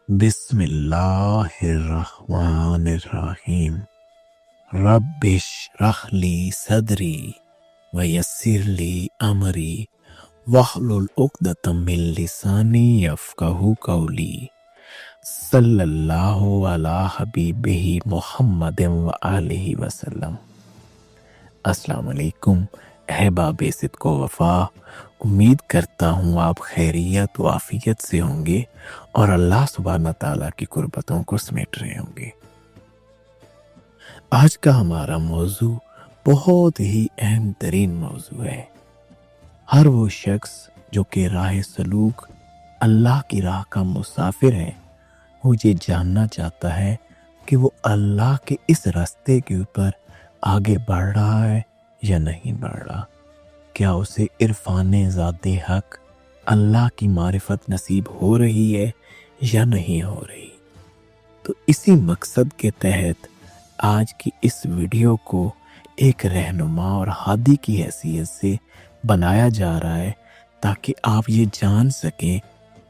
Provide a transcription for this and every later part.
بسم اللہ الرحمن الرحیم رب اشرح لی صدری ویسر لی امری واحلل عقدۃ من لسانی یفقہوا قولی صلی اللہ علی حبیبہ محمد وآلہ وسلم۔ السلام علیکم احباب صدق و وفا، امید کرتا ہوں آپ خیریت و عافیت سے ہوں گے اور اللہ سبحانہ تعالیٰ کی قربتوں کو سمیٹ رہے ہوں گے۔ آج کا ہمارا موضوع بہت ہی اہم ترین موضوع ہے۔ ہر وہ شخص جو کہ راہ سلوک اللہ کی راہ کا مسافر ہے، وہ یہ جاننا چاہتا ہے کہ وہ اللہ کے اس راستے کے اوپر آگے بڑھ رہا ہے یا نہیں بڑھ رہا۔ کیا اسے عرفان ذات حق اللہ کی معرفت نصیب ہو رہی ہے یا نہیں ہو رہی۔ تو اسی مقصد کے تحت آج کی اس ویڈیو کو ایک رہنما اور ہادی کی حیثیت سے بنایا جا رہا ہے، تاکہ آپ یہ جان سکیں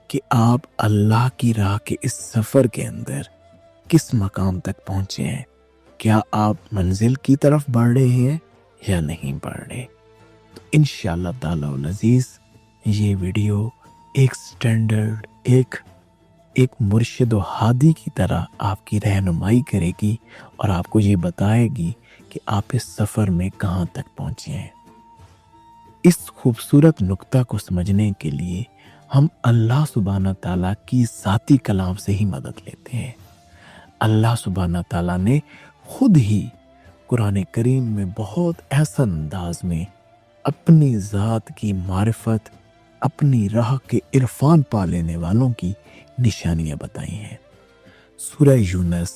کہ آپ اللہ کی راہ کے اس سفر کے اندر کس مقام تک پہنچے ہیں۔ کیا آپ منزل کی طرف بڑھ رہے ہیں یا نہیں بڑھ رہے۔ تو انشاءاللہ تعالی العزیز یہ ویڈیو ایک سٹینڈرڈ ایک مرشد و ہادی کی طرح آپ کی رہنمائی کرے گی اور آپ کو یہ بتائے گی کہ آپ اس سفر میں کہاں تک پہنچے ہیں۔ اس خوبصورت نقطہ کو سمجھنے کے لیے ہم اللہ سبحانہ تعالیٰ کی ذاتی کلام سے ہی مدد لیتے ہیں۔ اللہ سبحانہ تعالیٰ نے خود ہی قرآن کریم میں بہت احسن انداز میں اپنی ذات کی معرفت، اپنی راہ کے عرفان پا لینے والوں کی نشانیاں بتائی ہیں۔ سورہ یونس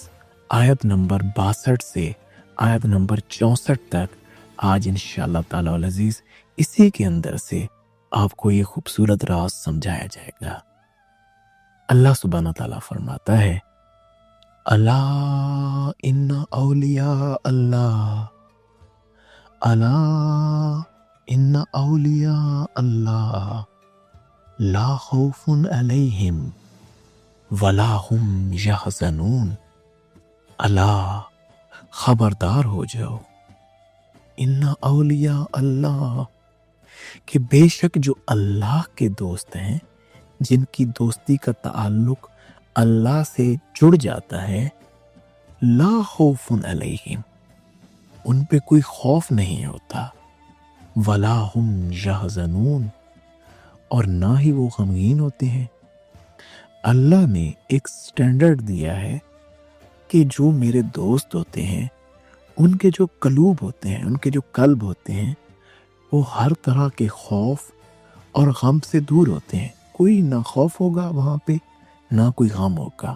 آیت نمبر 62 سے آیت نمبر 64 تک آج انشاءاللہ تعالی العزیز اسی کے اندر سے آپ کو یہ خوبصورت راز سمجھایا جائے گا۔ اللہ سبحانہ تعالیٰ فرماتا ہے، الا ان اولیاء اللہ، الا ان اولیاء اللہ لا خوف علیہم ولا هم یحزنون۔ الا خبردار ہو جاؤ، ان اولیاء اللہ کہ بے شک جو اللہ کے دوست ہیں، جن کی دوستی کا تعلق اللہ سے جڑ جاتا ہے، لا خوف علیہم ان پہ کوئی خوف نہیں ہوتا، ولا هم یحزنون اور نہ ہی وہ غمگین ہوتے ہیں۔ اللہ نے ایک سٹینڈرڈ دیا ہے کہ جو میرے دوست ہوتے ہیں، ان کے جو قلوب ہوتے ہیں، ان کے جو قلب ہوتے ہیں، وہ ہر طرح کے خوف اور غم سے دور ہوتے ہیں۔ کوئی نہ خوف ہوگا وہاں پہ، نہ کوئی غم ہوگا۔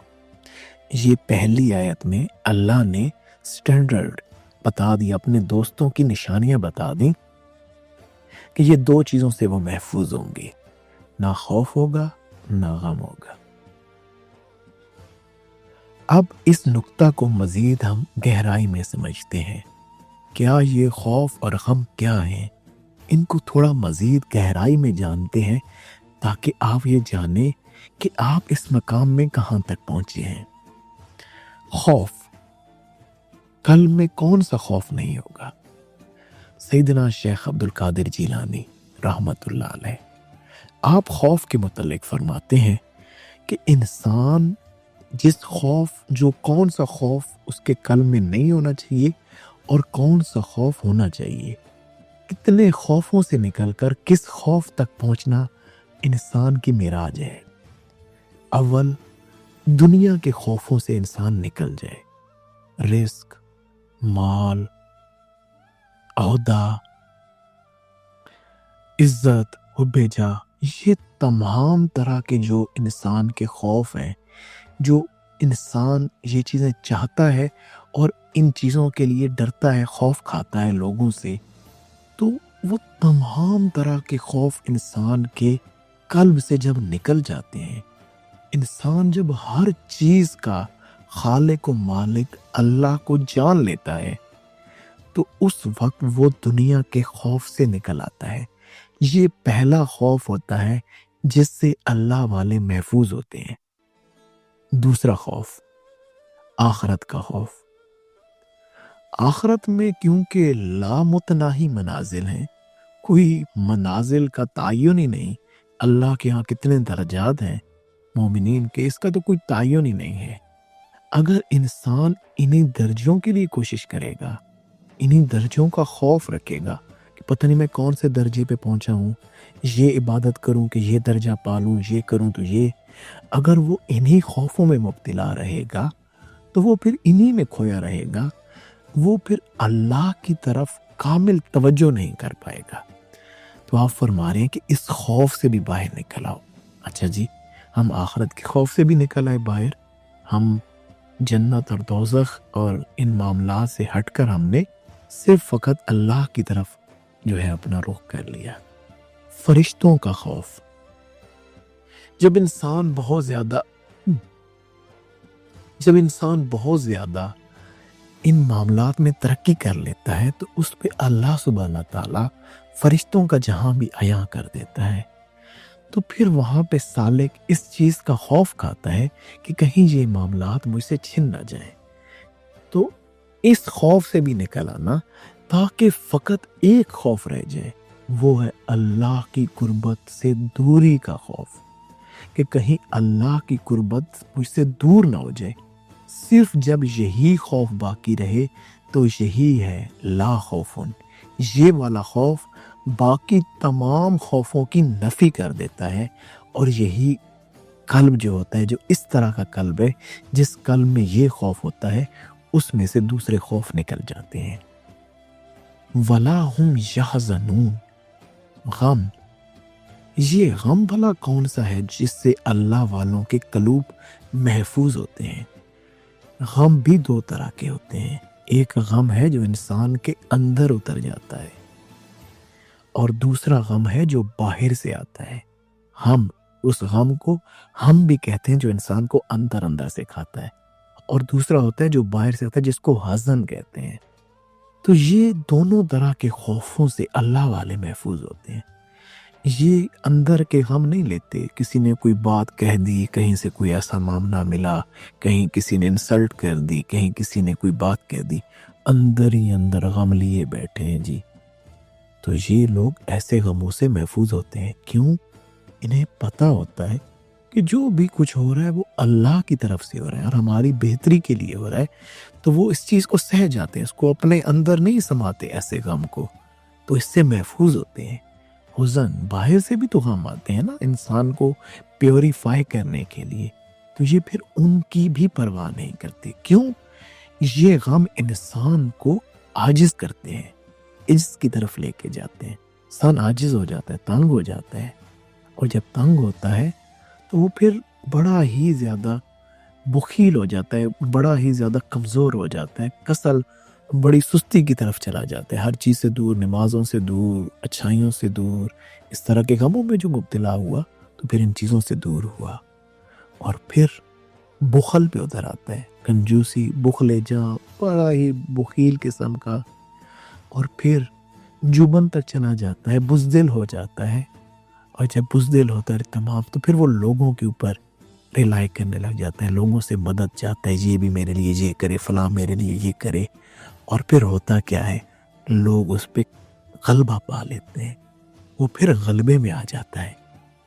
یہ پہلی آیت میں اللہ نے سٹینڈرڈ بتا دی، اپنے دوستوں کی نشانیاں بتا دیں کہ یہ دو چیزوں سے وہ محفوظ ہوں گے، نہ خوف ہوگا نہ غم ہوگا۔ اب اس نقطہ کو مزید ہم گہرائی میں سمجھتے ہیں۔ کیا یہ خوف اور غم کیا ہیں، ان کو تھوڑا مزید گہرائی میں جانتے ہیں، تاکہ آپ یہ جانیں کہ آپ اس مقام میں کہاں تک پہنچے ہیں۔ خوف، قلب میں کون سا خوف نہیں ہوگا۔ سیدنا شیخ عبد القادر جیلانی رحمت اللہ علیہ آپ خوف کے متعلق فرماتے ہیں کہ انسان جو کون سا خوف اس کے قلب میں نہیں ہونا چاہیے اور کون سا خوف ہونا چاہیے، کتنے خوفوں سے نکل کر کس خوف تک پہنچنا انسان کی معراج ہے۔ اول دنیا کے خوفوں سے انسان نکل جائے، رزق، مال، عہدہ، عزت، حب جاہ، یہ تمام طرح کے جو انسان کے خوف ہیں، جو انسان یہ چیزیں چاہتا ہے اور ان چیزوں کے لیے ڈرتا ہے، خوف کھاتا ہے لوگوں سے، تو وہ تمام طرح کے خوف انسان کے قلب سے جب نکل جاتے ہیں، انسان جب ہر چیز کا خالق و مالک اللہ کو جان لیتا ہے، تو اس وقت وہ دنیا کے خوف سے نکل آتا ہے۔ یہ پہلا خوف ہوتا ہے جس سے اللہ والے محفوظ ہوتے ہیں۔ دوسرا خوف آخرت کا خوف. آخرت میں کیونکہ لامتناہی منازل ہیں، کوئی منازل کا تعین ہی نہیں. اللہ کے ہاں کتنے درجات ہیں مومنین کے، اس کا تو کوئی تعین ہی نہیں ہے. اگر انسان انہی درجوں کے لیے کوشش کرے گا، انہی درجوں کا خوف رکھے گا کہ پتہ نہیں میں کون سے درجے پہ پہنچا ہوں، یہ عبادت کروں کہ یہ درجہ پالوں، یہ کروں تو یہ، اگر وہ انہی خوفوں میں مبتلا رہے گا تو وہ پھر انہی میں کھویا رہے گا، وہ پھر اللہ کی طرف کامل توجہ نہیں کر پائے گا. تو آپ فرما رہے ہیں کہ اس خوف سے بھی باہر نکل آؤ. اچھا جی، ہم آخرت کے خوف سے بھی نکل آئے باہر، ہم جنت اور دوزخ اور ان معاملات سے ہٹ کر ہم نے صرف فقط اللہ کی طرف جو ہے اپنا رخ کر لیا. فرشتوں کا خوف. جب انسان بہت زیادہ ان معاملات میں ترقی کر لیتا ہے تو اس پہ اللہ سبحانہ تعالیٰ فرشتوں کا جہاں بھی عیاں کر دیتا ہے. تو پھر وہاں پہ سالک اس چیز کا خوف کھاتا ہے کہ کہیں یہ معاملات مجھ سے چھن نہ جائیں. تو اس خوف سے بھی نکل آنا تاکہ فقط ایک خوف رہ جائے، وہ ہے اللہ کی قربت سے دوری کا خوف، کہ کہیں اللہ کی قربت مجھ سے دور نہ ہو جائے. صرف جب یہی خوف باقی رہے تو یہی ہے لا خوفن. یہ والا خوف باقی تمام خوفوں کی نفی کر دیتا ہے، اور یہی قلب جو ہوتا ہے، جو اس طرح کا قلب ہے جس قلب میں یہ خوف ہوتا ہے، اس میں سے دوسرے خوف نکل جاتے ہیں. وَلَا هُمْ يَحْزَنُونَ. غم. یہ غم بھلا کون سا ہے جس سے اللہ والوں کے قلوب محفوظ ہوتے ہیں؟ غم بھی دو طرح کے ہوتے ہیں. ایک غم ہے جو انسان کے اندر اتر جاتا ہے، اور دوسرا غم ہے جو باہر سے آتا ہے. ہم اس غم کو ہم بھی کہتے ہیں جو انسان کو اندر سے کھاتا ہے، اور دوسرا ہوتا ہے جو باہر سے آتا ہے جس کو حزن کہتے ہیں. تو یہ دونوں طرح کے خوفوں سے اللہ والے محفوظ ہوتے ہیں. یہ اندر کے غم نہیں لیتے. کسی نے کوئی بات کہہ دی، کہیں سے کوئی ایسا معاملہ ملا، کہیں کسی نے انسلٹ کر دی، کہیں کسی نے کوئی بات کہہ دی، اندر ہی اندر غم لیے بیٹھے ہیں جی. تو یہ لوگ ایسے غموں سے محفوظ ہوتے ہیں. کیوں؟ انہیں پتہ ہوتا ہے کہ جو بھی کچھ ہو رہا ہے وہ اللہ کی طرف سے ہو رہا ہے اور ہماری بہتری کے لیے ہو رہا ہے. تو وہ اس چیز کو سہ جاتے ہیں، اس کو اپنے اندر نہیں سماتے ایسے غم کو، تو اس سے محفوظ ہوتے ہیں. حزن باہر سے بھی تو غم آتے ہیں نا انسان کو پیوریفائی کرنے کے لیے، تو یہ پھر ان کی بھی پرواہ نہیں کرتے. کیوں؟ یہ غم انسان کو عاجز کرتے ہیں، اس کی طرف لے کے جاتے ہیں. انسان عاجز ہو جاتا ہے، تنگ ہو جاتا ہے، اور جب تنگ ہوتا ہے تو وہ پھر بڑا ہی زیادہ بخیل ہو جاتا ہے، بڑا ہی زیادہ کمزور ہو جاتا ہے، کسل، بڑی سستی کی طرف چلا جاتا ہے، ہر چیز سے دور، نمازوں سے دور، اچھائیوں سے دور. اس طرح کے غموں میں جو مبتلا ہوا تو پھر ان چیزوں سے دور ہوا، اور پھر بخل پہ ادھر آتا ہے، کنجوسی، بخل جاں، بڑا ہی بخیل قسم کا، اور پھر جبن تک چلا جاتا ہے، بزدل ہو جاتا ہے. اور جب بزدل ہوتا ہے تمام، تو پھر وہ لوگوں کے اوپر ریلائی کرنے لگ جاتا ہے، لوگوں سے مدد چاہتا ہے، یہ بھی میرے لیے یہ کرے، فلاں میرے لیے یہ کرے. اور پھر ہوتا کیا ہے، لوگ اس پہ غلبہ پا لیتے ہیں، وہ پھر غلبے میں آ جاتا ہے.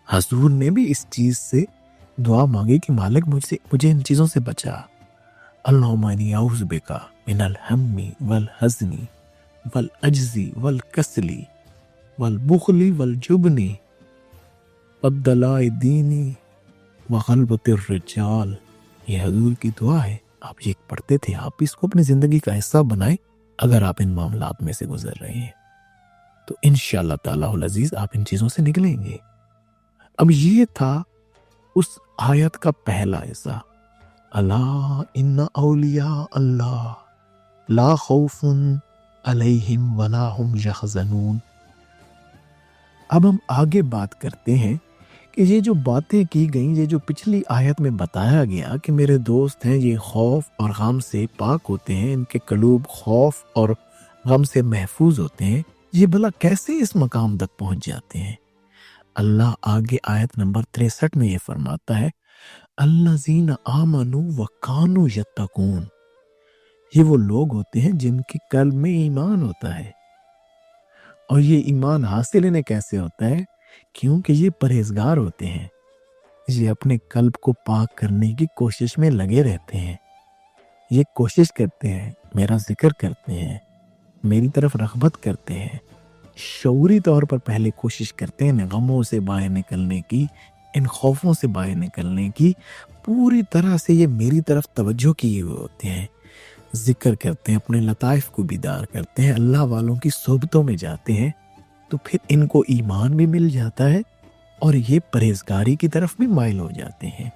حضور نے بھی اس چیز سے دعا مانگی کہ مالک مجھے ان چیزوں سے بچا. اللہم انی اعوذ بک من الہم والحزن والعجز والکسل والبخل والجبن والدلاء دینی وغلبۃ الرجال. یہ حضور کی دعا ہے، آپ یہ پڑھتے تھے، آپ اس کو اپنی زندگی کا حصہ بنائیں. اگر آپ ان معاملات میں سے گزر رہے ہیں تو انشاءاللہ تعالیٰ العزیز آپ ان چیزوں سے نکلیں گے. اب یہ تھا اس آیت کا پہلا حصہ، الا ان اولیاء اللہ لا خوف علیہم ولا هم یحزنون. اب ہم آگے بات کرتے ہیں کہ یہ جو باتیں کی گئیں، یہ جو پچھلی آیت میں بتایا گیا کہ میرے دوست ہیں یہ خوف اور غم سے پاک ہوتے ہیں، ان کے قلوب خوف اور غم سے محفوظ ہوتے ہیں، یہ بھلا کیسے اس مقام تک پہنچ جاتے ہیں؟ اللہ آگے آیت نمبر 63 میں یہ فرماتا ہے، الذین آمنوا وکانوا یتقون، یہ وہ لوگ ہوتے ہیں جن کے قلب میں ایمان ہوتا ہے. اور یہ ایمان حاصل انہیں کیسے ہوتا ہے؟ کیونکہ یہ پرہیزگار ہوتے ہیں، یہ اپنے قلب کو پاک کرنے کی کوشش میں لگے رہتے ہیں. یہ کوشش کرتے ہیں، میرا ذکر کرتے ہیں، میری طرف رغبت کرتے ہیں، شعوری طور پر پہلے کوشش کرتے ہیں ان غموں سے باہر نکلنے کی، ان خوفوں سے باہر نکلنے کی. پوری طرح سے یہ میری طرف توجہ کیے ہوئے ہوتے ہیں، ذکر کرتے ہیں، اپنے لطائف کو بیدار کرتے ہیں، اللہ والوں کی صحبتوں میں جاتے ہیں، تو پھر ان کو ایمان بھی مل جاتا ہے اور یہ پرہیزگاری کی طرف بھی مائل ہو جاتے ہیں.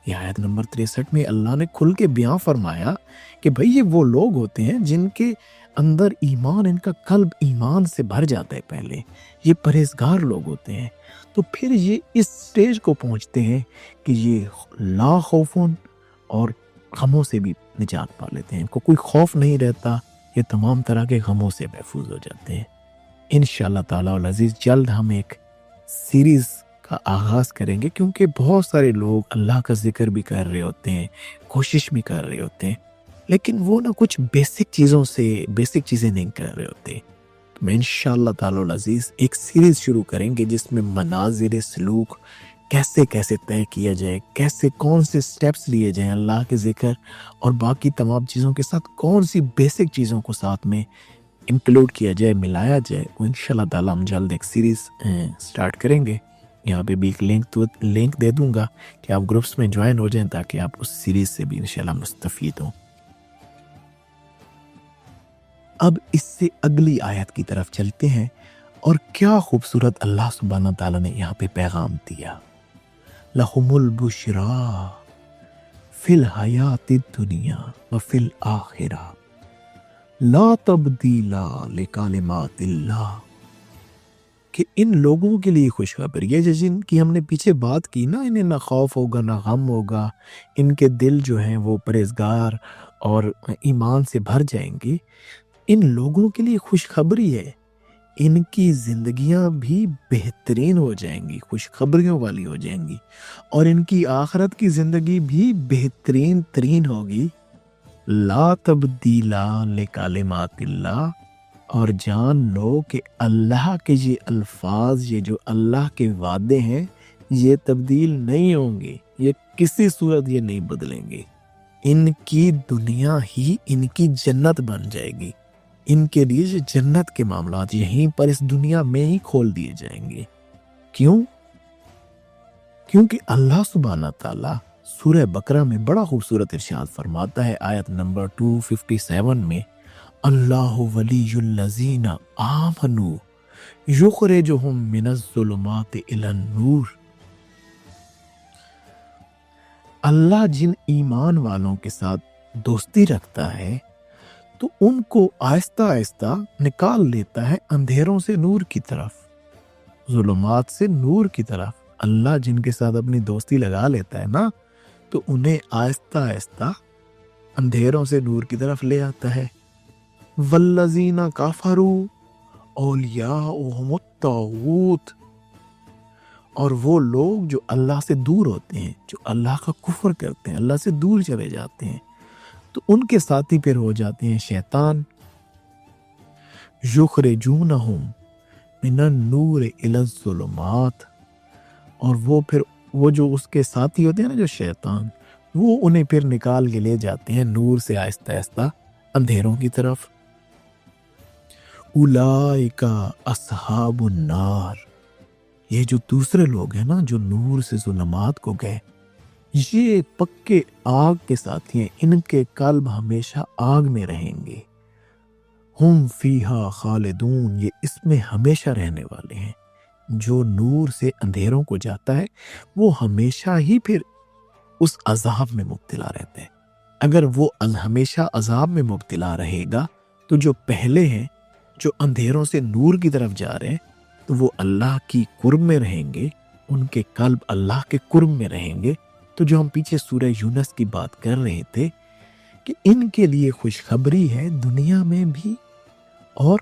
یہ آیت نمبر 63 میں اللہ نے کھل کے بیان فرمایا کہ بھئی یہ وہ لوگ ہوتے ہیں جن کے اندر ایمان، ان کا قلب ایمان سے بھر جاتا ہے. پہلے یہ پرہیزگار لوگ ہوتے ہیں، تو پھر یہ اس سٹیج کو پہنچتے ہیں کہ یہ لا خوفون اور غموں سے بھی نجات پا لیتے ہیں. ان کو کوئی خوف نہیں رہتا، یہ تمام طرح کے غموں سے محفوظ ہو جاتے ہیں. انشاءاللہ تعالی العزیز جلد ہم ایک سیریز کا آغاز کریں گے، کیونکہ بہت سارے لوگ اللہ کا ذکر بھی کر رہے ہوتے ہیں، کوشش بھی کر رہے ہوتے ہیں، لیکن وہ کچھ بیسک چیزیں نہیں کر رہے ہوتے. میں انشاءاللہ تعالی العزیز ایک سیریز شروع کریں گے جس میں مناظر سلوک کیسے طے کیا جائے، کون سے سٹیپس لیے جائیں اللہ کے ذکر اور باقی تمام چیزوں کے ساتھ، کون سی بیسک چیزوں کو ساتھ میں انکلوڈ کیا جائے، ملایا جائے. وہ انشاءاللہ تعالی ہم جلد ایک سیریز سٹارٹ کریں گے. یہاں پہ بھی ایک لنک دے دوں گا کہ آپ گروپس میں جوائن ہو جائیں تاکہ آپ اس سیریز سے بھی انشاءاللہ مستفید ہوں. اب اس سے اگلی آیت کی طرف چلتے ہیں، اور کیا خوبصورت اللہ سبحانہ تعالیٰ نے یہاں پہ پیغام دیا. لَهُمُ الْبُشْرَا فِي الْحَيَاةِ الدُّنْيَا وَفِي الْآخِرَةِ لَا تَبْدِيلَ لِكَلِمَاتِ اللَّهِ، کہ ان لوگوں کے لیے خوشخبری ہے جن کی ہم نے پیچھے بات کی نا، انہیں نہ خوف ہوگا نہ غم ہوگا، ان کے دل جو ہیں وہ پرہیزگار اور ایمان سے بھر جائیں گے. ان لوگوں کے لیے خوشخبری ہے، ان کی زندگیاں بھی بہترین ہو جائیں گی، خوشخبریوں والی ہو جائیں گی، اور ان کی آخرت کی زندگی بھی بہترین ترین ہوگی. لا تبدیل لکلمات اللہ، اور جان لو کہ اللہ کے یہ الفاظ، یہ جو اللہ کے وعدے ہیں، یہ تبدیل نہیں ہوں گے، یہ کسی صورت یہ نہیں بدلیں گے. ان کی دنیا ہی ان کی جنت بن جائے گی. ان کے لیے یہ جنت کے معاملات یہیں پر اس دنیا میں ہی کھول دیے جائیں گے. کیوں؟ کیونکہ اللہ سبحانہ تعالیٰ سورہ بقرہ میں بڑا خوبصورت ارشاد فرماتا ہے آیت نمبر 257 میں، اللہ ولی الذین آمنوا یخرجہم من الظلمات الی النور. اللہ جن ایمان والوں کے ساتھ دوستی رکھتا ہے تو ان کو آہستہ آہستہ نکال لیتا ہے اندھیروں سے نور کی طرف، ظلمات سے نور کی طرف. اللہ جن کے ساتھ اپنی دوستی لگا لیتا ہے نا، تو انہیں آہستہ آہستہ اندھیروں سے نور کی طرف لے آتا ہے. والذین کفروا اولیاؤہم الطاغوت، اور وہ لوگ جو اللہ سے دور ہوتے ہیں، جو اللہ کا کفر کرتے ہیں، اللہ سے دور چلے جاتے ہیں، تو ان کے ساتھی پھر ہو جاتے ہیں شیطان. یخرجونہم من النور الی الظلمات، اور وہ جو اس کے ساتھی ہوتے ہیں نا، جو شیطان، وہ انہیں پھر نکال کے لے جاتے ہیں نور سے آہستہ آہستہ اندھیروں کی طرف. اولئک اصحاب النار، یہ جو دوسرے لوگ ہیں نا جو نور سے ظلمات کو گئے، یہ پکے آگ کے ساتھی ہیں، ان کے قلب ہمیشہ آگ میں رہیں گے. ہم فیہا خالدون، یہ اس میں ہمیشہ رہنے والے ہیں. جو نور سے اندھیروں کو جاتا ہے وہ ہمیشہ ہی پھر اس عذاب میں مبتلا رہتا ہے. اگر وہ ہمیشہ عذاب میں مبتلا رہے گا تو جو پہلے ہیں، جو اندھیروں سے نور کی طرف جا رہے ہیں، تو وہ اللہ کی قرب میں رہیں گے، ان کے قلب اللہ کے قرب میں رہیں گے. تو جو ہم پیچھے سورہ یونس کی بات کر رہے تھے کہ ان کے لیے خوشخبری ہے دنیا میں بھی اور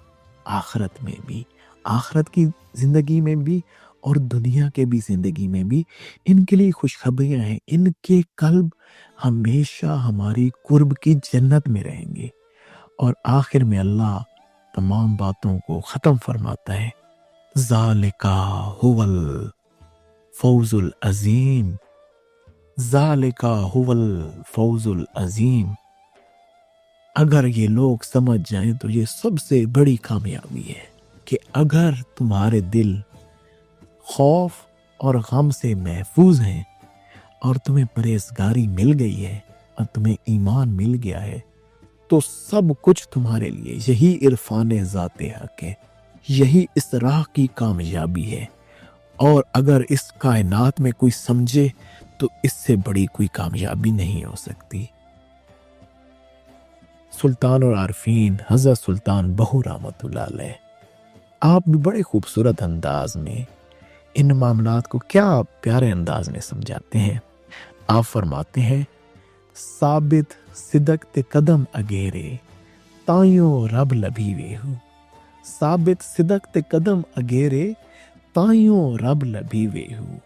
آخرت میں بھی، آخرت کی زندگی میں بھی اور دنیا کے بھی زندگی میں بھی ان کے لیے خوشخبریاں ہیں. ان کے قلب ہمیشہ ہماری قرب کی جنت میں رہیں گے. اور آخر میں اللہ تمام باتوں کو ختم فرماتا ہے، ذالکا هو الفوز العظیم، ذالکا هو الفوز العظیم. اگر یہ لوگ سمجھ جائیں تو یہ سب سے بڑی کامیابی ہے کہ اگر تمہارے دل خوف اور غم سے محفوظ ہیں اور تمہیں پرہیزگاری مل گئی ہے اور تمہیں ایمان مل گیا ہے تو سب کچھ تمہارے لیے. یہی عرفان ذات حق ہے، یہی اس راہ کی کامیابی ہے. اور اگر اس کائنات میں کوئی سمجھے تو اس سے بڑی کوئی کامیابی نہیں ہو سکتی. سلطان اور عارفین حضرت سلطان بہو رحمۃ اللہ علیہ، آپ بھی بڑے خوبصورت انداز میں ان معاملات کو کیا پیارے انداز میں سمجھاتے ہیں. آپ فرماتے ہیں، ثابت صدق تے قدم اگیرے تائیوں رب لبھی وے ہو. ثابت صدق تے قدم اگیرے تائیوں رب لبھی وے ہو.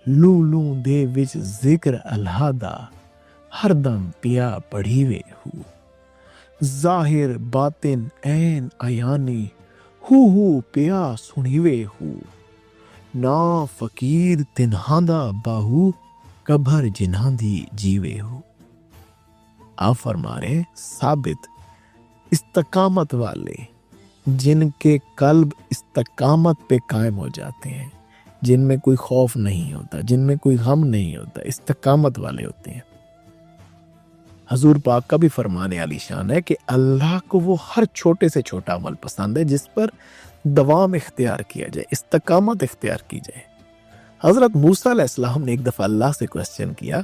لولوں دے وچ ذکر اللہ دا ہر دم پیا پڑھی وے ہو. ظاہر باطن عین عیانی ہو پیا سنی وے ہو. نا فقیر تنہاں دا باہو کبھر جنہاں دی جیوے ہو. آپ فرما رہے ثابت استقامت والے، جن کے قلب استقامت پہ قائم ہو جاتے ہیں، جن میں کوئی خوف نہیں ہوتا، جن میں کوئی غم نہیں ہوتا، استقامت والے ہوتے ہیں. حضور پاک کا بھی فرمان عالی شان ہے کہ اللہ کو وہ ہر چھوٹے سے چھوٹا عمل پسند ہے جس پر دوام اختیار کیا جائے، استقامت اختیار کی جائے. حضرت موسیٰ علیہ السلام نے ایک دفعہ اللہ سے کوسچن کیا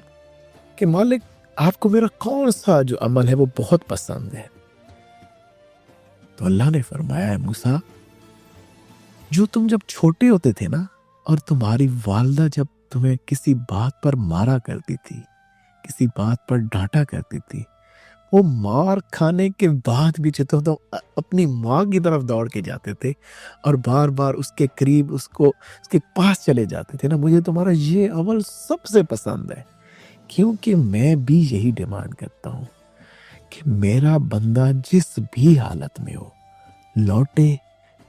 کہ مالک آپ کو میرا کون سا جو عمل ہے وہ بہت پسند ہے؟ تو اللہ نے فرمایا، ہے موسیٰ، جو تم جب چھوٹے ہوتے تھے نا اور تمہاری والدہ جب تمہیں کسی بات پر مارا کرتی تھی، کسی بات پر ڈانٹا کرتی تھی، وہ مار کھانے کے بعد بھی تو اپنی ماں کی طرف دوڑ کے جاتے تھے اور بار بار اس کے قریب اس کے پاس چلے جاتے تھے نا. مجھے تمہارا یہ عمل سب سے پسند ہے کیونکہ میں بھی یہی ڈیمانڈ کرتا ہوں کہ میرا بندہ جس بھی حالت میں ہو لوٹے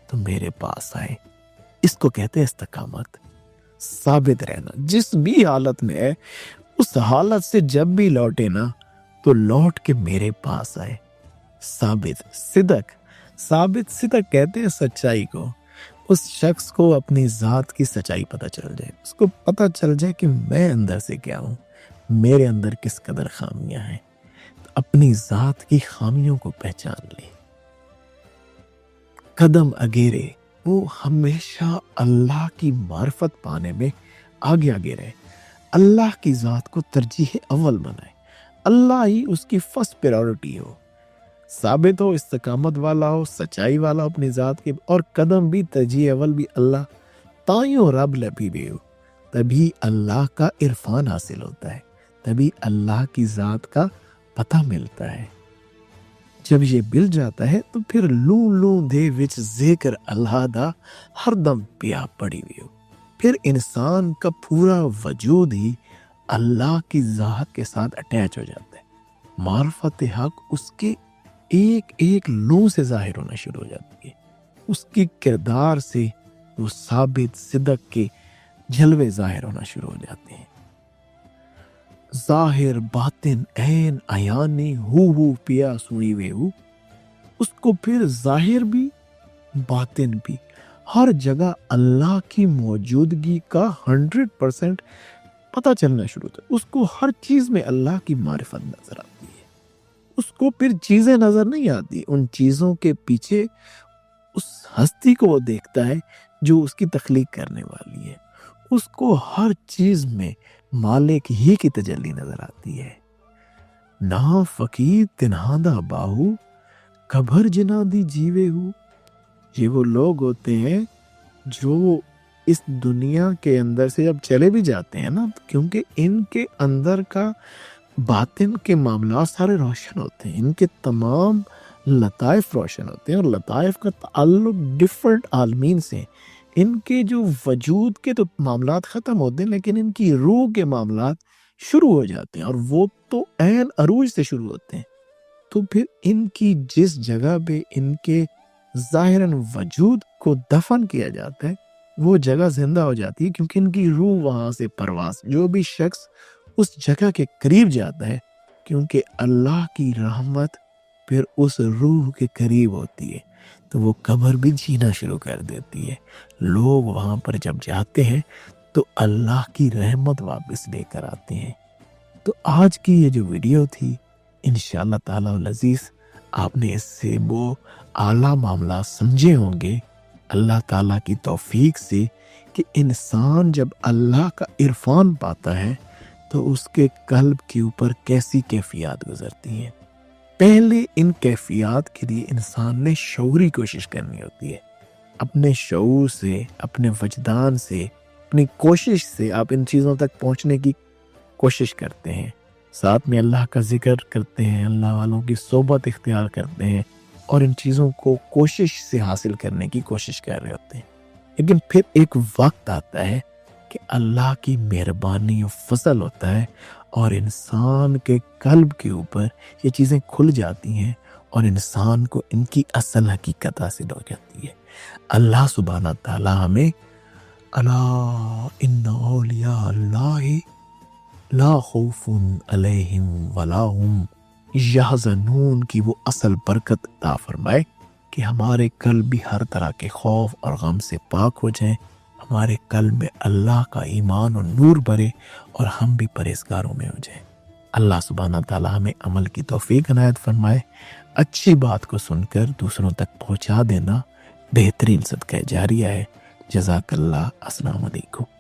تو میرے پاس آئے. اس کو کہتے ہیں استقامت، ثابت رہنا. جس بھی حالت میں ہے اس حالت سے جب بھی لوٹے نا تو لوٹ کے میرے پاس آئے. ثابت صدق، ثابت صدق کہتے ہیں سچائی کو. اس شخص کو اپنی ذات کی سچائی پتہ چل جائے، اس کو پتہ چل جائے کہ میں اندر سے کیا ہوں، میرے اندر کس قدر خامیاں ہیں. تو اپنی ذات کی خامیوں کو پہچان لے. قدم اگیرے، وہ ہمیشہ اللہ کی معرفت پانے میں آگے آگے رہے، اللہ کی ذات کو ترجیح اول بنائے، اللہ ہی اس کی فرسٹ پریورٹی ہو. ثابت ہو، استقامت والا ہو، سچائی والا ہو اپنی ذات کے، اور قدم بھی ترجیح اول بھی اللہ. تائیوں رب لبھی بے ہو، تبھی اللہ کا عرفان حاصل ہوتا ہے، تبھی اللہ کی ذات کا پتہ ملتا ہے. جب یہ مل جاتا ہے تو پھر لوں لوں دے وچ ذکر اللہ دا ہر دم پیا پڑی ہوئی ہو. پھر انسان کا پورا وجود ہی اللہ کی ذات کے ساتھ اٹیچ ہو جاتا ہے. معرفت حق اس کے ایک ایک لوں سے ظاہر ہونا شروع ہو جاتی ہے. اس کی کردار سے وہ ثابت صدق کے جلوے ظاہر ہونا شروع ہو جاتے ہیں. ظاہر باطن عین عیانی ہو پیا سنی وے ہو. اس کو پھر ظاہر بھی باطن بھی ہر جگہ اللہ کی موجودگی کا 100% پتہ چلنا شروع ہوتا ہے. اس کو ہر چیز میں اللہ کی معرفت نظر آتی ہے. اس کو پھر چیزیں نظر نہیں آتی، ان چیزوں کے پیچھے اس ہستی کو وہ دیکھتا ہے جو اس کی تخلیق کرنے والی ہے. اس کو ہر چیز میں مالک ہی کی تجلی نظر آتی ہے. نا فقیر تنہا دا باہو کبھر جنا دی جیوے ہو. یہ وہ لوگ ہوتے ہیں جو اس دنیا کے اندر سے جب چلے بھی جاتے ہیں نا، کیونکہ ان کے اندر کا باطن کے معاملات سارے روشن ہوتے ہیں، ان کے تمام لطائف روشن ہوتے ہیں، اور لطائف کا تعلق ڈیفرنٹ عالمین سے. ان کے جو وجود کے تو معاملات ختم ہوتے ہیں، لیکن ان کی روح کے معاملات شروع ہو جاتے ہیں، اور وہ تو عین عروج سے شروع ہوتے ہیں۔ تو پھر ان کی جس جگہ پہ ان کے ظاہراً وجود کو دفن کیا جاتا ہے، وہ جگہ زندہ ہو جاتی ہے، کیونکہ ان کی روح وہاں سے پرواز۔ جو بھی شخص اس جگہ کے قریب جاتا ہے، کیونکہ اللہ کی رحمت پھر اس روح کے قریب ہوتی ہے، تو وہ قبر بھی جینا شروع کر دیتی ہے۔ لوگ وہاں پر جب جاتے ہیں تو اللہ کی رحمت واپس لے کر آتے ہیں۔ تو آج کی یہ جو ویڈیو تھی، انشاءاللہ تعالی العزیز آپ نے اس سے وہ اعلیٰ معاملہ سمجھے ہوں گے اللہ تعالیٰ کی توفیق سے، کہ انسان جب اللہ کا عرفان پاتا ہے تو اس کے قلب کے اوپر کیسی کیفیات گزرتی ہیں۔ پہلے ان کیفیات کے لیے انسان نے شعوری کوشش کرنی ہوتی ہے۔ اپنے شعور سے، اپنے وجدان سے، اپنی کوشش سے آپ ان چیزوں تک پہنچنے کی کوشش کرتے ہیں، ساتھ میں اللہ کا ذکر کرتے ہیں، اللہ والوں کی صحبت اختیار کرتے ہیں، اور ان چیزوں کو کوشش سے حاصل کرنے کی کوشش کر رہے ہوتے ہیں۔ لیکن پھر ایک وقت آتا ہے کہ اللہ کی مہربانی و فضل ہوتا ہے، اور انسان کے قلب کے اوپر یہ چیزیں کھل جاتی ہیں، اور انسان کو ان کی اصل حقیقت حاصل ہو جاتی ہے۔ اللہ سبحانہ تعالیٰ ہمیں الا ان اولیاء اللہ لا خوف علیہم ولا هم یحزنون کی وہ اصل برکت عطا فرمائے کہ ہمارے قلب بھی ہر طرح کے خوف اور غم سے پاک ہو جائیں، ہمارے قلب میں اللہ کا ایمان اور نور بھرے، اور ہم بھی پرہیزگاروں میں ہو جائیں۔ اللہ سبحانہ تعالیٰ ہمیں عمل کی توفیق عنایت فرمائے۔ اچھی بات کو سن کر دوسروں تک پہنچا دینا بہترین صدقہ جاریہ ہے۔ جزاک اللہ۔ السلام علیکم۔